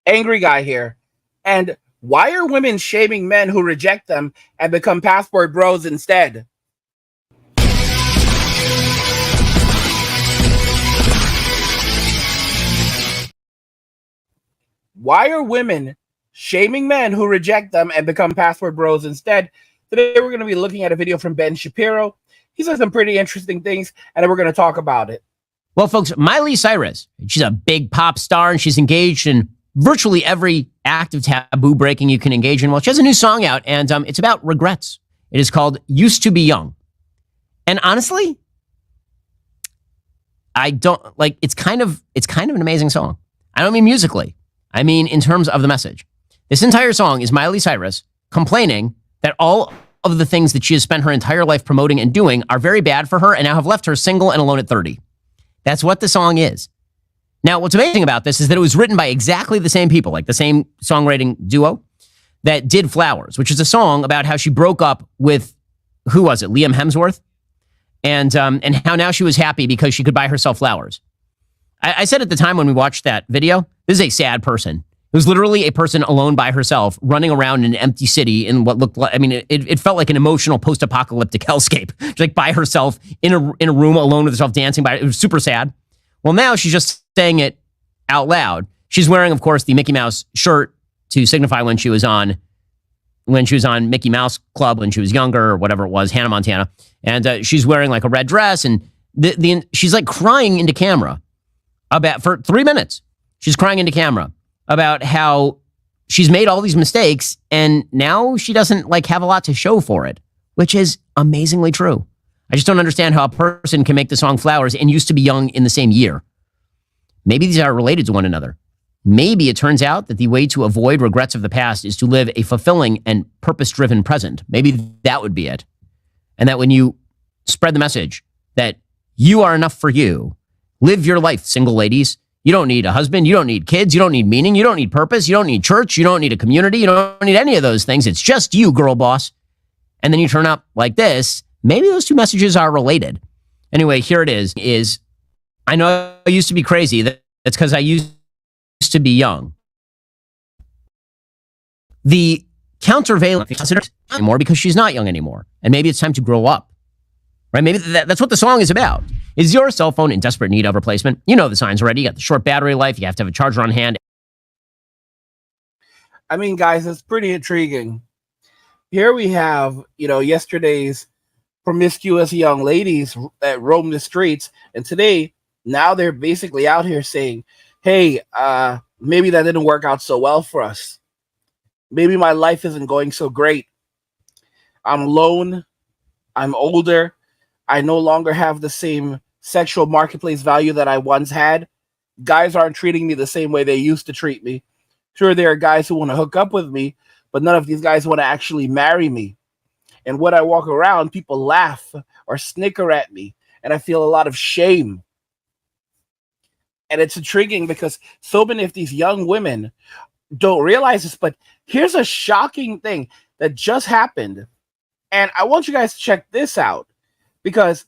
Angry guy here. And why are women shaming men who reject them and become passport bros instead? Why are women shaming men who reject them and become passport bros instead? Today we're going to be looking at a video from Ben Shapiro. He said some pretty interesting things, and we're going to talk about it. Well, folks, Miley Cyrus, she's a big pop star, and she's engaged in virtually every act of taboo breaking you can engage in. Well, she has a new song out, and it's about regrets. It is called Used to Be Young. And honestly, I don't like, it's kind of an amazing song. I don't mean musically. I mean in terms of the message. This entire song is Miley Cyrus complaining that all of the things that she has spent her entire life promoting and doing are very bad for her and now have left her single and alone at 30. That's what the song is. Now, what's amazing about this is that it was written by exactly the same people, like the same songwriting duo that did Flowers, which is a song about how she broke up with, who was it, Liam Hemsworth? And how now she was happy because she could buy herself flowers. I said at the time when we watched that video, this is a sad person. It was literally a person alone by herself running around in an empty city in what looked like, I mean, it felt like an emotional post-apocalyptic hellscape. She's like by herself in a room alone with herself dancing by it. It was super sad. Well, now she's just saying it out loud. She's wearing, of course, the Mickey Mouse shirt to signify when she was on Mickey Mouse Club when she was younger or whatever it was, Hannah Montana. And she's wearing like a red dress and she's like crying into camera for 3 minutes. She's crying into camera about how she's made all these mistakes and now she doesn't like have a lot to show for it, which is amazingly true. I just don't understand how a person can make the song Flowers and Used to Be Young in the same year. Maybe these are related to one another. Maybe it turns out that the way to avoid regrets of the past is to live a fulfilling and purpose-driven present. Maybe that would be it. And that when you spread the message that you are enough for you, live your life, single ladies. You don't need a husband. You don't need kids. You don't need meaning. You don't need purpose. You don't need church. You don't need a community. You don't need any of those things. It's just you, girl boss. And then you turn up like this. Maybe those two messages are related. Anyway, here it is I know I used to be crazy. That's because I used to be young. The countervailing considered anymore because she's not young anymore. And maybe it's time to grow up. Right? Maybe that's what the song is about. Is your cell phone in desperate need of replacement? You know the signs already. You got the short battery life. You have to have a charger on hand. I mean, guys, it's pretty intriguing. Here we have, yesterday's promiscuous young ladies that roam the streets. And today, now they're basically out here saying, hey, maybe that didn't work out so well for us. Maybe my life isn't going so great. I'm alone. I'm older. I no longer have the same sexual marketplace value that I once had. Guys aren't treating me the same way they used to treat me. Sure, there are guys who want to hook up with me, but none of these guys want to actually marry me. And when I walk around, people laugh or snicker at me, and I feel a lot of shame. And it's intriguing because so many of these young women don't realize this, but here's a shocking thing that just happened. And I want you guys to check this out because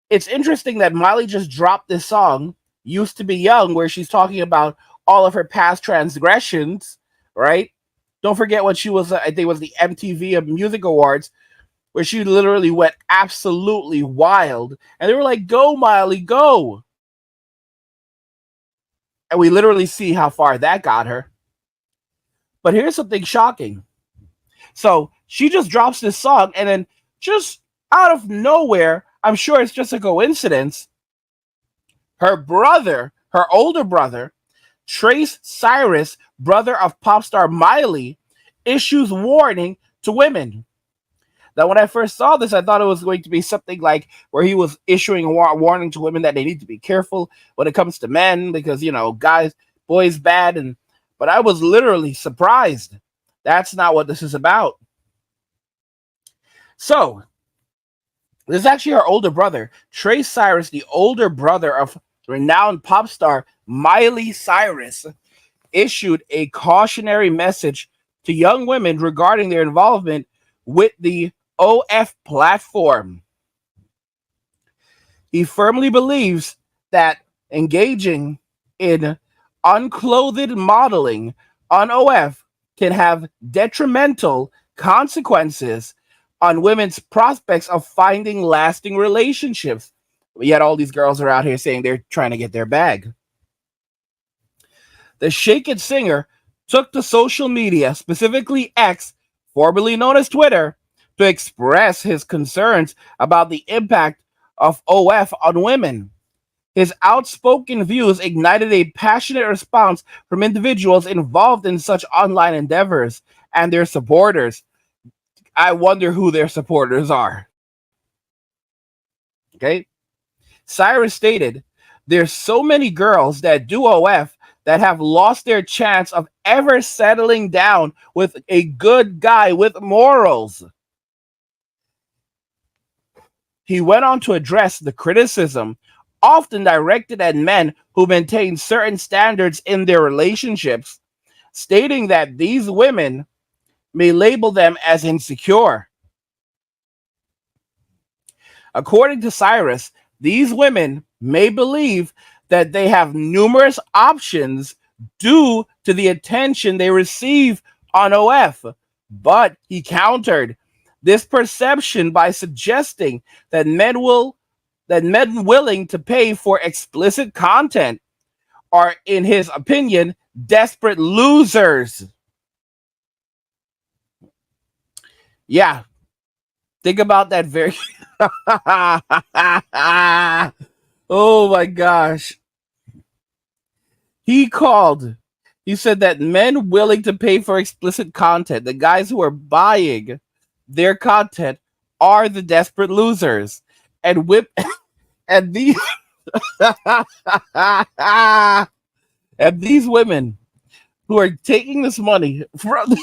it's interesting that Miley just dropped this song, Used to Be Young, where she's talking about all of her past transgressions, right? Don't forget when she was, I think it was the MTV Music Awards, where she literally went absolutely wild. And they were like, go, Miley, go. And we literally see how far that got her. But here's something shocking. So she just drops this song, and then just out of nowhere, I'm sure it's just a coincidence, her brother, her older brother, Trey Cyrus, brother of pop star Miley, issues warning to women. Now, when I first saw this, I thought it was going to be something like where he was issuing a warning to women that they need to be careful when it comes to men because, boys bad. But I was literally surprised. That's not what this is about. So, this is actually her older brother, Trey Cyrus, the older brother of renowned pop star Miley Cyrus, issued a cautionary message to young women regarding their involvement with the OF platform. He firmly believes that engaging in unclothed modeling on OF can have detrimental consequences on women's prospects of finding lasting relationships. Yet all these girls are out here saying they're trying to get their bag. The Shake It singer took to social media, specifically X, formerly known as Twitter, to express his concerns about the impact of OF on women. His outspoken views ignited a passionate response from individuals involved in such online endeavors and their supporters. I wonder who their supporters are. Okay? Cyrus stated, "There's so many girls that do OF that have lost their chance of ever settling down with a good guy with morals." He went on to address the criticism often directed at men who maintain certain standards in their relationships, stating that these women may label them as insecure. According to Cyrus, these women may believe that they have numerous options due to the attention they receive on OF, but he countered this perception by suggesting that men willing to pay for explicit content are, in his opinion, desperate losers. Yeah, think about that very. Oh my gosh. He said that men willing to pay for explicit content, the guys who are buying their content, are the desperate losers. And and these and these women who are taking this money from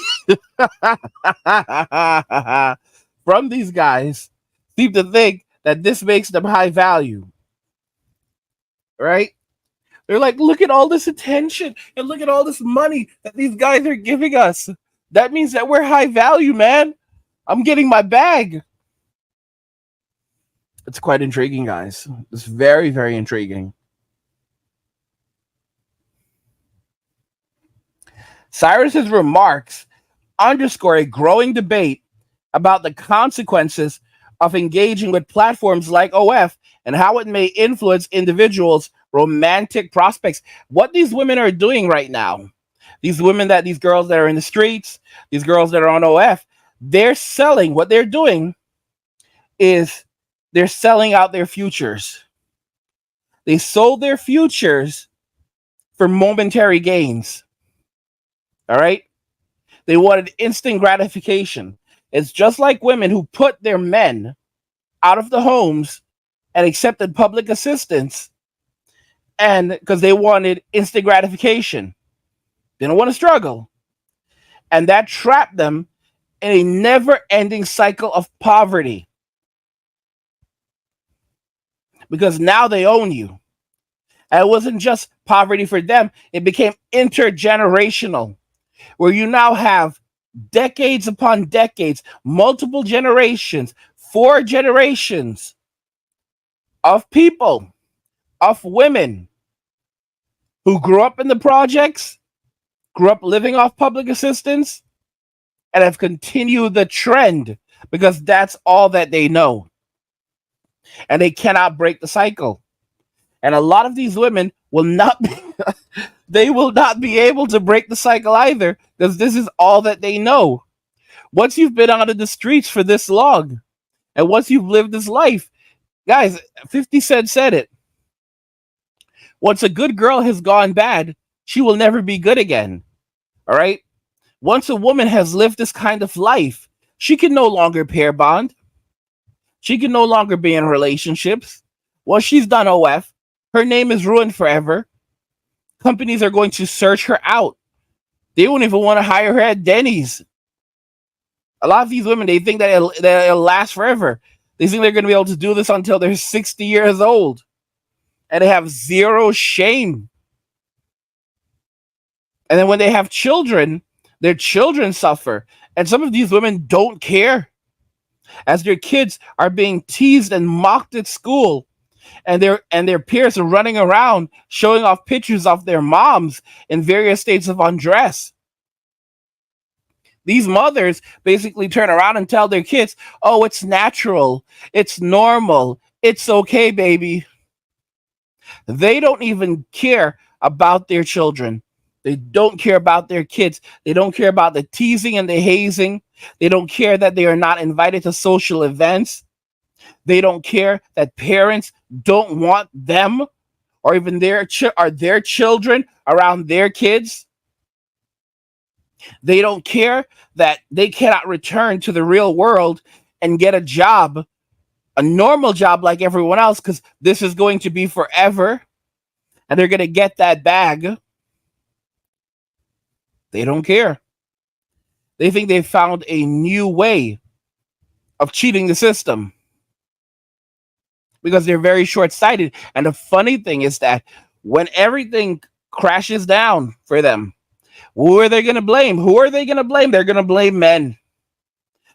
from these guys seem to think that this makes them high value, right? They're like, look at all this attention and look at all this money that these guys are giving us. That means that we're high value, man. I'm getting my bag. It's quite intriguing, guys. It's very, very intriguing. Cyrus's remarks underscore a growing debate about the consequences of engaging with platforms like OF and how it may influence individuals' romantic prospects. What these women are doing right now, these girls that are in the streets, these girls that are on OF, they're selling. What they're doing is they're selling out their futures. They sold their futures for momentary gains. All right? They wanted instant gratification. It's just like women who put their men out of the homes and accepted public assistance, and because they wanted instant gratification. They don't want to struggle. And that trapped them in a never-ending cycle of poverty. Because now they own you. And it wasn't just poverty for them, it became intergenerational, where you now have decades upon decades, multiple generations, 4 generations of people, of women who grew up in the projects, grew up living off public assistance, and have continued the trend because that's all that they know. And they cannot break the cycle. And a lot of these women will not be, they will not be able to break the cycle either, because this is all that they know. Once you've been out of the streets for this long, and once you've lived this life, guys, 50 Cent said it. Once a good girl has gone bad, she will never be good again. All right? Once a woman has lived this kind of life, she can no longer pair bond. She can no longer be in relationships. Once she's done OF, her name is ruined forever. Companies are going to search her out. They won't even want to hire her at Denny's. A lot of these women, they think that it'll last forever. They think they're going to be able to do this until they're 60 years old. And they have zero shame. And then when they have children, their children suffer. And some of these women don't care, as their kids are being teased and mocked at school. And their peers are running around showing off pictures of their moms in various states of undress. These mothers basically turn around and tell their kids, oh, it's natural, it's normal, it's okay, baby. They don't even care about their children. They don't care about their kids. They don't care about the teasing and the hazing. They don't care that they are not invited to social events. They don't care that parents don't want them or even their children around their kids. They don't care that they cannot return to the real world and get a job, a normal job like everyone else, because this is going to be forever and they're going to get that bag. They don't care. They think they found a new way of cheating the system because they're very short sighted. And the funny thing is that when everything crashes down for them, who are they going to blame? Who are they going to blame? They're going to blame men.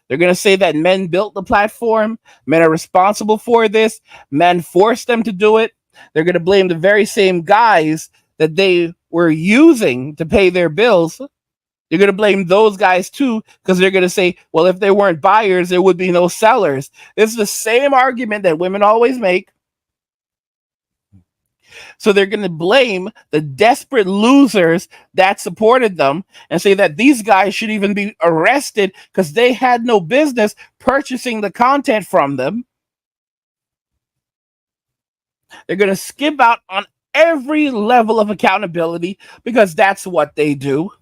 They're going to say that men built the platform, men are responsible for this, men forced them to do it. They're going to blame the very same guys that they were using to pay their bills. They're going to blame those guys too, because they're going to say, well, if there weren't buyers, there would be no sellers. This is the same argument that women always make. So they're going to blame the desperate losers that supported them and say that these guys should even be arrested because they had no business purchasing the content from them. They're going to skip out on every level of accountability because that's what they do.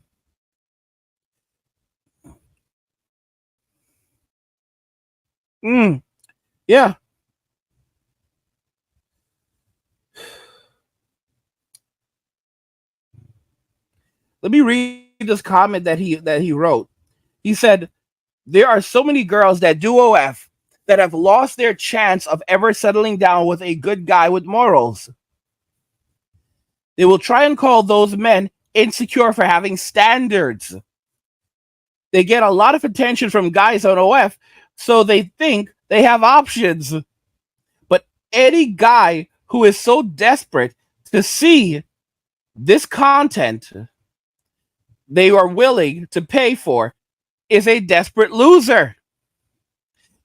Yeah. Let me read this comment that he wrote. He said, there are so many girls that do OF that have lost their chance of ever settling down with a good guy with morals. They will try and call those men insecure for having standards. They get a lot of attention from guys on OF, so they think they have options. But any guy who is so desperate to see this content they are willing to pay for is a desperate loser.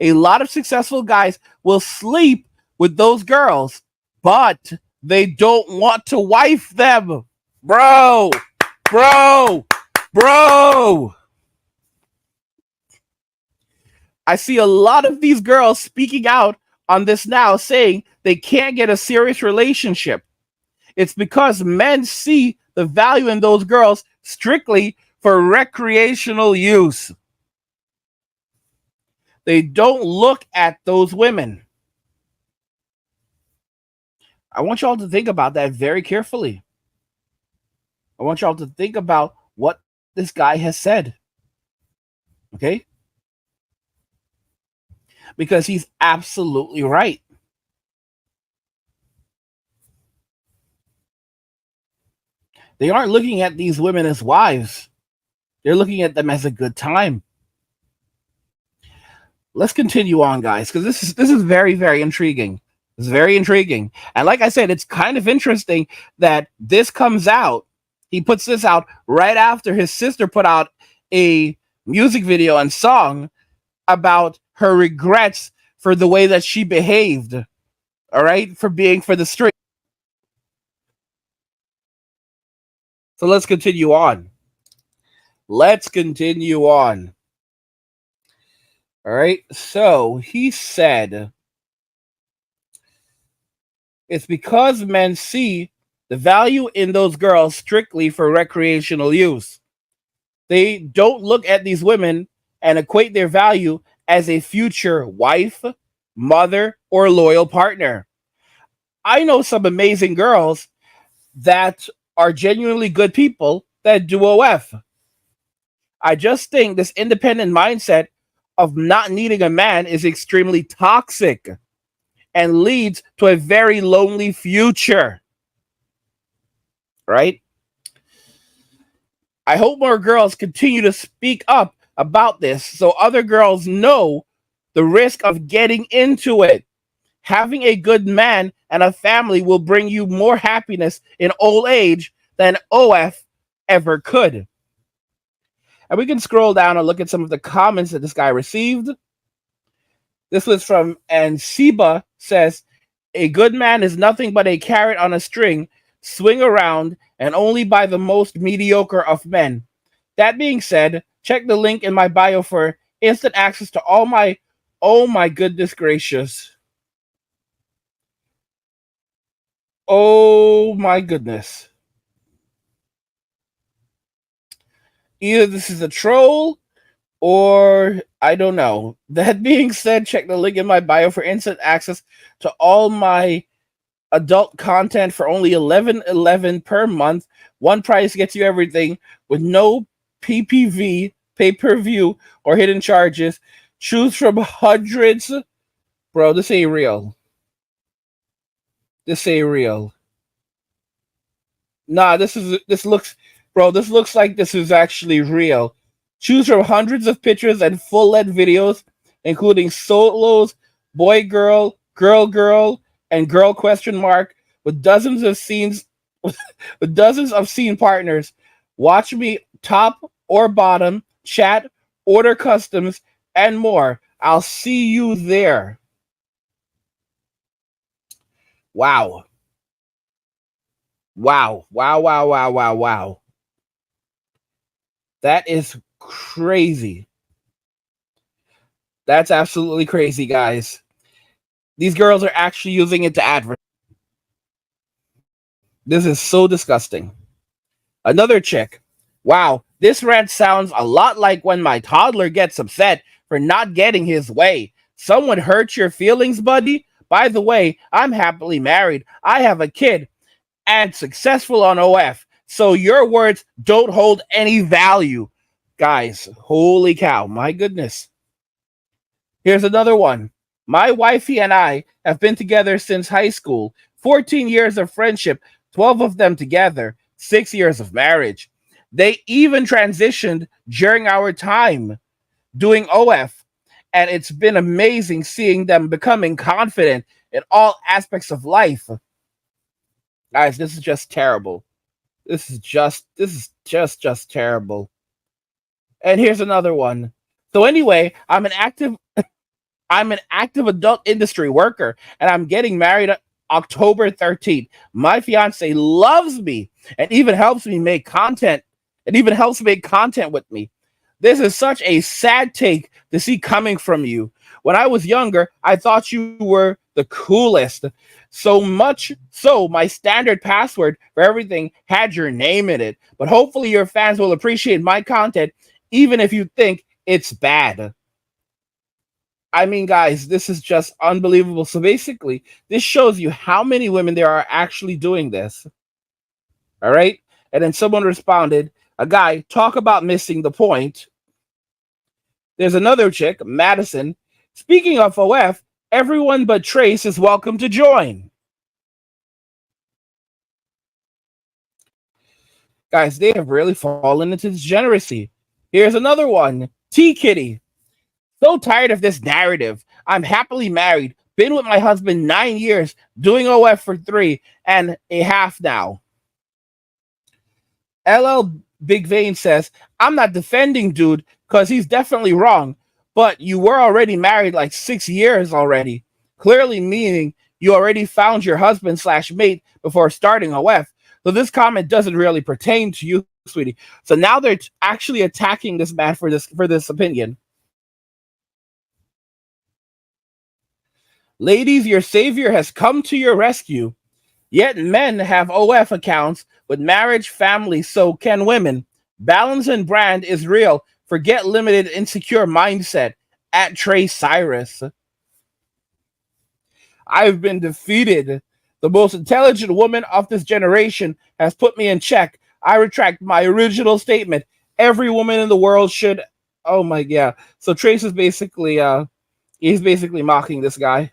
A lot of successful guys will sleep with those girls, but they don't want to wife them. Bro, bro, bro. I see a lot of these girls speaking out on this now, saying they can't get a serious relationship. It's because men see the value in those girls strictly for recreational use. They don't look at those women. I want y'all to think about that very carefully. I want y'all to think about what this guy has said. Okay? Because he's absolutely right. They aren't looking at these women as wives. They're looking at them as a good time. Let's continue on, guys, because this is very, very intriguing. It's very intriguing. And like I said, it's kind of interesting that this comes out. He puts this out right after his sister put out a music video and song about her regrets for the way that she behaved. All right, for being for the street. So let's continue on. Let's continue on. All right. So he said, it's because men see the value in those girls strictly for recreational use. They don't look at these women and equate their value as a future wife, mother, or loyal partner. I know some amazing girls that are genuinely good people that do OF. I just think this independent mindset of not needing a man is extremely toxic and leads to a very lonely future. Right? I hope more girls continue to speak up about this so other girls know the risk of getting into it. Having a good man and a family will bring you more happiness in old age than OF ever could. And we can scroll down and look at some of the comments that this guy received. This was from, and Seba says, a good man is nothing but a carrot on a string, swing around, and only by the most mediocre of men. That being said, check the link in my bio for instant access to all my, oh my goodness gracious. Oh my goodness. Either this is a troll or I don't know. That being said, check the link in my bio for instant access to all my adult content for only $11.11 per month. One price gets you everything with no PPV, pay-per-view, or hidden charges. Choose from hundreds. Bro, this ain't real. This ain't real. Nah, this looks like this is actually real. Choose from hundreds of pictures and full-length videos, including solos, boy girl, girl girl, and girl question mark, with dozens of scenes with dozens of scene partners. Watch me top or bottom, chat, order customs, and more. I'll see you there. Wow. Wow. Wow, wow, wow, wow, wow. That is crazy. That's absolutely crazy, guys. These girls are actually using it to advertise. This is so disgusting. Another chick. Wow, this rant sounds a lot like when my toddler gets upset for not getting his way. Someone hurt your feelings, buddy? By the way, I'm happily married. I have a kid and successful on OF. So your words don't hold any value. Guys, holy cow, my goodness. Here's another one. My wifey and I have been together since high school. 14 years of friendship, 12 of them together, 6 years of marriage. They even transitioned during our time doing OF, and it's been amazing seeing them becoming confident in all aspects of life. Guys, this is just terrible. This is just terrible. And here's another one. So anyway, I'm an active adult industry worker, and I'm getting married October 13th. My fiance loves me and even helps me make content. It even helps make content with me. This is such a sad take to see coming from you. When I was younger, I thought you were the coolest. So much so, my standard password for everything had your name in it. But hopefully your fans will appreciate my content, even if you think it's bad. I mean, guys, this is just unbelievable. So basically, this shows you how many women there are actually doing this. All right? And then someone responded, a guy, talk about missing the point. There's another chick, Madison. Speaking of OF, everyone but Trace is welcome to join. Guys, they have really fallen into degeneracy. Here's another one, T Kitty. So tired of this narrative. I'm happily married, been with my husband 9 years, doing OF for 3.5 now. LL Big Vein says, I'm not defending dude because he's definitely wrong, but you were already married like 6 years already. Clearly meaning you already found your husband / mate before starting OF. So this comment doesn't really pertain to you, sweetie. So now they're actually attacking this man for this opinion. Ladies, your savior has come to your rescue. Yet men have OF accounts with marriage, family, so can women. Balance and brand is real. Forget limited, insecure mindset. At Trey Cyrus. I've been defeated. The most intelligent woman of this generation has put me in check. I retract my original statement. Every woman in the world should. Oh my god. So Trace is basically he's basically mocking this guy.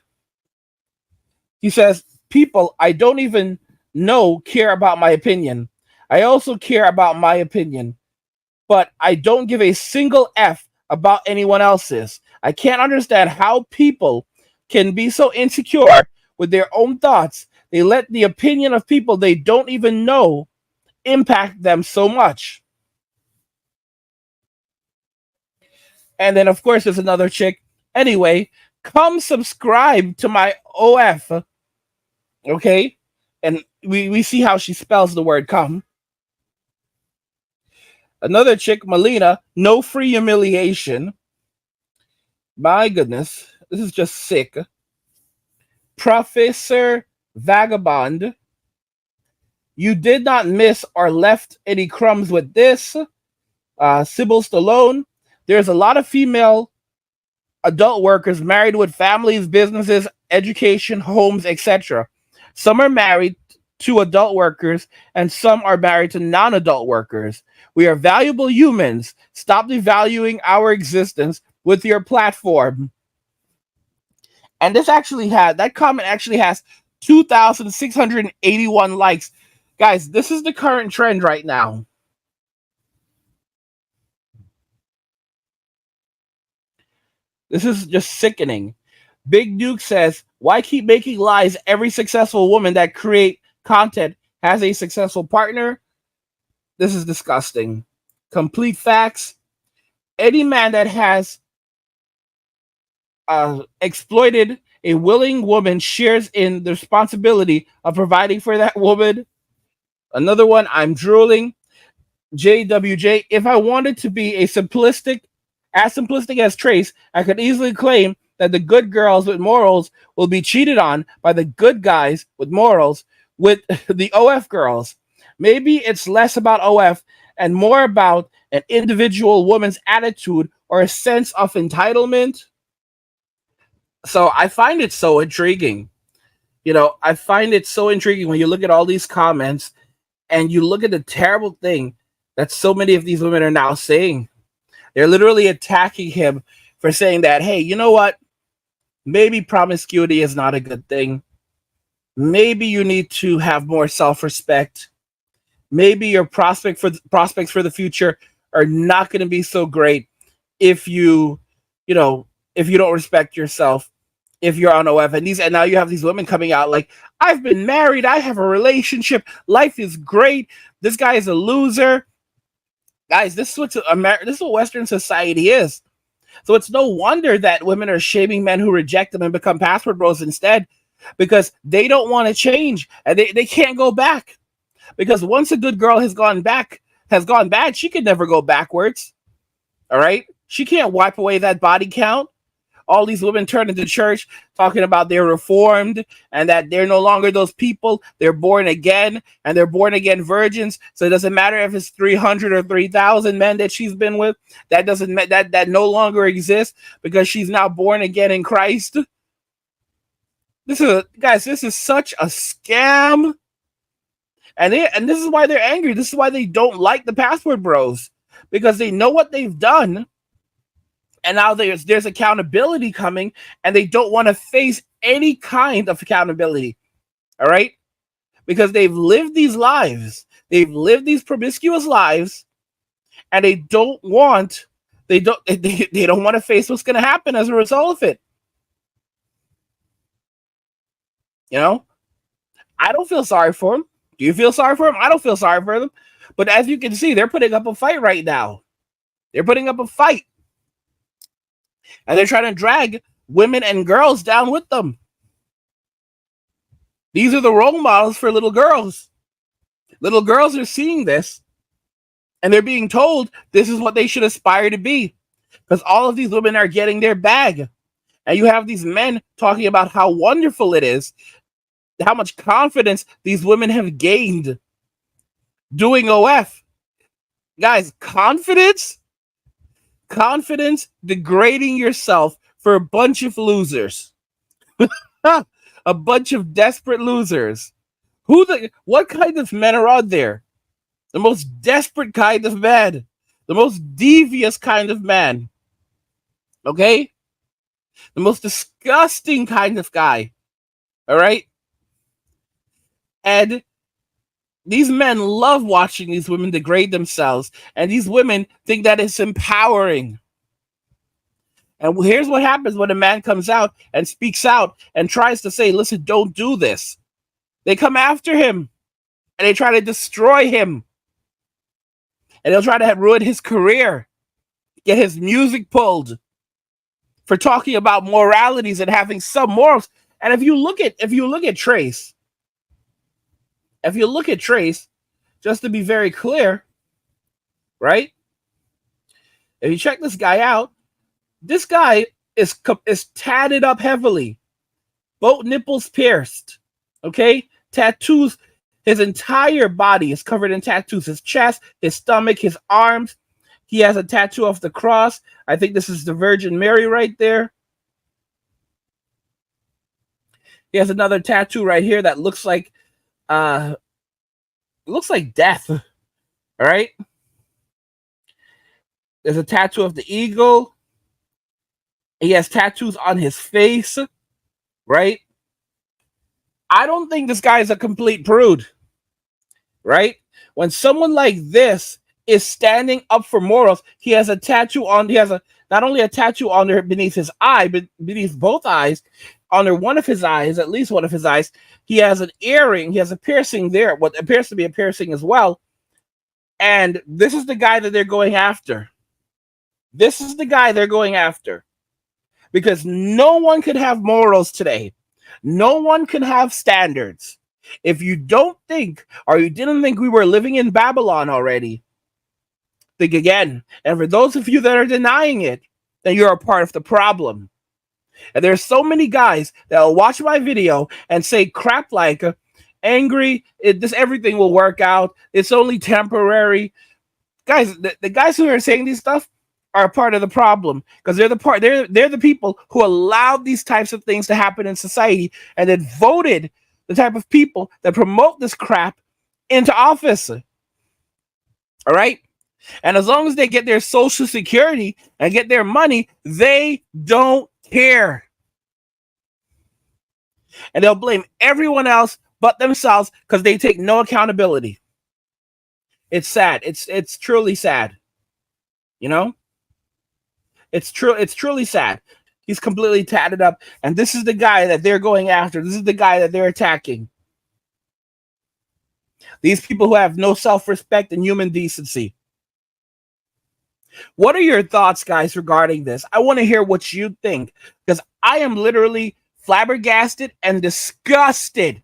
He says, people I don't even know care about my opinion. I also care about my opinion, but I don't give a single F about anyone else's. I can't understand how people can be so insecure with their own thoughts. They let the opinion of people they don't even know impact them so much. And then, of course, there's another chick. Anyway, come subscribe to my OF. Okay? And we see how she spells the word come. Another chick, Melina, no free humiliation. My goodness, this is just sick. Professor Vagabond, you did not miss or left any crumbs with this. Sybil Stallone, there's a lot of female adult workers married with families, businesses, education, homes, etc. Some are married to adult workers and some are married to non-adult workers. We are valuable humans. Stop devaluing our existence with your platform. And that comment actually has 2,681 likes. Guys, this is the current trend right now. This is just sickening. Big Duke says, why keep making lies? Every successful woman that create content has a successful partner. This is disgusting. Complete facts. Any man that has exploited a willing woman shares in the responsibility of providing for that woman. Another one, I'm drooling. JWJ, if I wanted to be as simplistic as Trace, I could easily claim that the good girls with morals will be cheated on by the good guys with morals with the OF girls. Maybe it's less about OF and more about an individual woman's attitude or a sense of entitlement. So I find it so intriguing. I find it so intriguing when you look at all these comments and you look at the terrible thing that so many of these women are now saying. They're literally attacking him for saying that, hey, you know what? Maybe promiscuity is not a good thing. Maybe you need to have more self-respect. Maybe your prospects for the future are not going to be so great if you don't respect yourself, if you're on OF. And now you have these women coming out like, I've been married, I have a relationship, life is great, this guy is a loser. Guys, this is what Western society is. So it's no wonder that women are shaming men who reject them and become password bros instead, because they don't want to change and they can't go back. Because once a good girl has gone bad, she can never go backwards. All right? She can't wipe away that body count. All these women turn into church talking about they're reformed and that they're no longer those people. They're born again, and they're born again virgins. So it doesn't matter if it's 300 or 3,000 men that she's been with. That no longer exists because she's now born again in Christ. This is such a scam. And this is why they're angry. This is why they don't like the password bros, because they know what they've done. And now there's accountability coming, and they don't want to face any kind of accountability. All right? Because they've lived these lives. They've lived these promiscuous lives, and they don't want to face what's going to happen as a result of it. I don't feel sorry for them. Do you feel sorry for them? I don't feel sorry for them. But as you can see, they're putting up a fight right now. They're putting up a fight. And they're trying to drag women and girls down with them. These are the role models for little girls. Little girls are seeing this, and they're being told this is what they should aspire to be, because all of these women are getting their bag. And you have these men talking about how wonderful it is, how much confidence these women have gained doing OF. Guys, confidence degrading yourself for a bunch of losers. A bunch of desperate losers. What kind of men are out there? The most desperate kind of man. The most devious kind of man. Okay? The most disgusting kind of guy. All right? And these men love watching these women degrade themselves, and these women think that it's empowering. And here's what happens when a man comes out and speaks out and tries to say, listen, don't do this. They come after him, and they try to destroy him. And they'll try to ruin his career. get his music pulled for talking about moralities and having some morals. And if you look at Trace, just to be very clear, right? If you check this guy out, this guy is tatted up heavily, both nipples pierced, okay, tattoos. His entire body is covered in tattoos. His chest, his stomach, his arms. He has a tattoo of the cross. I think this is the Virgin Mary right there. He has another tattoo right here that looks like death. All right. There's a tattoo of the eagle. He has tattoos on his face, right? I don't think this guy is a complete prude, right? When someone like this is standing up for morals, he has a tattoo on. He has not only a tattoo on there beneath his eye, but beneath both eyes, under one of his eyes, at least one of his eyes. He has an earring. He has a piercing there, what appears to be a piercing as well. And this is the guy that they're going after. This is the guy they're going after. Because no one could have morals today. No one can have standards. If you don't think, or you didn't think we were living in Babylon already, think again. And for those of you that are denying it, then you're a part of the problem. And there's so many guys that will watch my video and say crap like, angry, everything will work out. It's only temporary. Guys, the guys who are saying these stuff are a part of the problem, because they're the people who allowed these types of things to happen in society and then voted the type of people that promote this crap into office. All right? And as long as they get their social security and get their money, they don't care. And they'll blame everyone else but themselves because they take no accountability. It's sad. It's truly sad. You know? It's truly sad. He's completely tatted up, and this is the guy that they're going after. This is the guy that they're attacking. These people who have no self-respect and human decency. What are your thoughts, guys, regarding this? I want to hear what you think, because I am literally flabbergasted and disgusted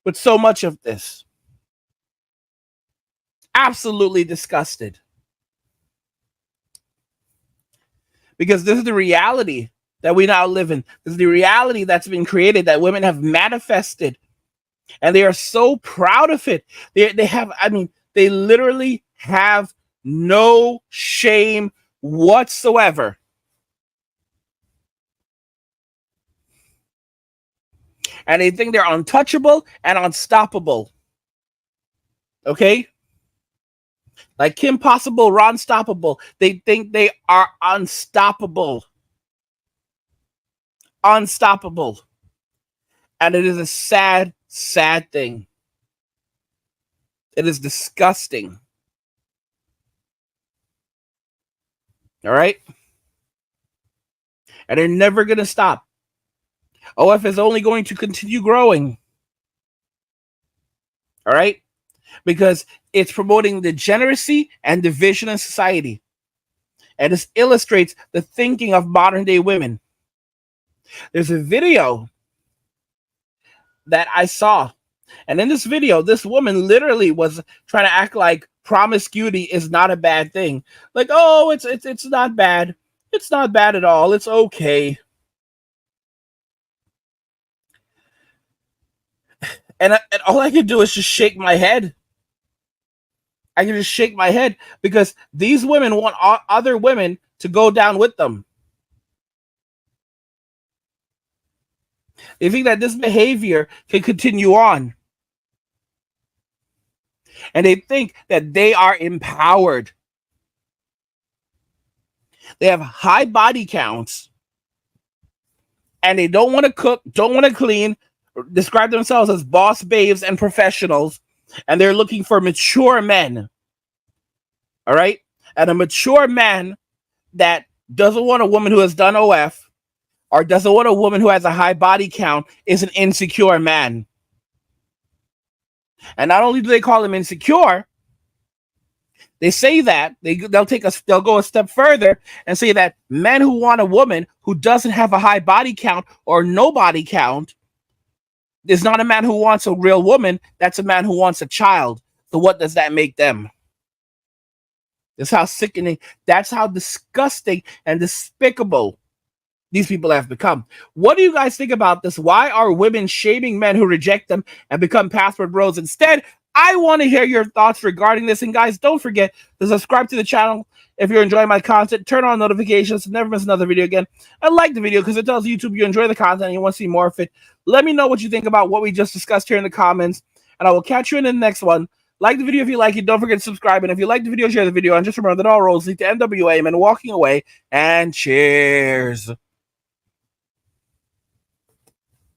with so much of this. Absolutely disgusted. Because this is the reality that we now live in. This is the reality that's been created, that women have manifested. And they are so proud of it. They literally have no shame whatsoever. And they think they're untouchable and unstoppable. Okay? Like Kim Possible, Ron Stoppable. They think they are unstoppable. Unstoppable. And it is a sad, sad thing. It is disgusting. All right? And they're never going to stop. OF is only going to continue growing. All right? Because it's promoting degeneracy and division in society. And this illustrates the thinking of modern day women. There's a video that I saw. And in this video, this woman literally was trying to act like promiscuity is not a bad thing. Like, oh, it's not bad. It's not bad at all. It's okay. And all I can do is just shake my head. I can just shake my head, because these women want other women to go down with them. They think that this behavior can continue on. And they think that they are empowered. They have high body counts. And they don't want to cook, don't want to clean, describe themselves as boss babes and professionals. And they're looking for mature men. All right? And a mature man that doesn't want a woman who has done OF, or doesn't want a woman who has a high body count, is an insecure man. And not only do they call him insecure, They say that they'll go a step further and say that men who want a woman who doesn't have a high body count or no body count is not a man who wants a real woman. That's a man who wants a child. So what does that make them? That's how sickening, that's how disgusting and despicable these people have become. What do you guys think about this? Why are women shaming men who reject them and become password bros instead? I want to hear your thoughts regarding this. And guys, don't forget to subscribe to the channel if you're enjoying my content. Turn on notifications to never miss another video again. And like the video because it tells YouTube you enjoy the content and you want to see more of it. Let me know what you think about what we just discussed here in the comments. And I will catch you in the next one. Like the video if you like it. Don't forget to subscribe. And if you like the video, share the video. And just remember that all roads lead to NWA, men walking away. And cheers.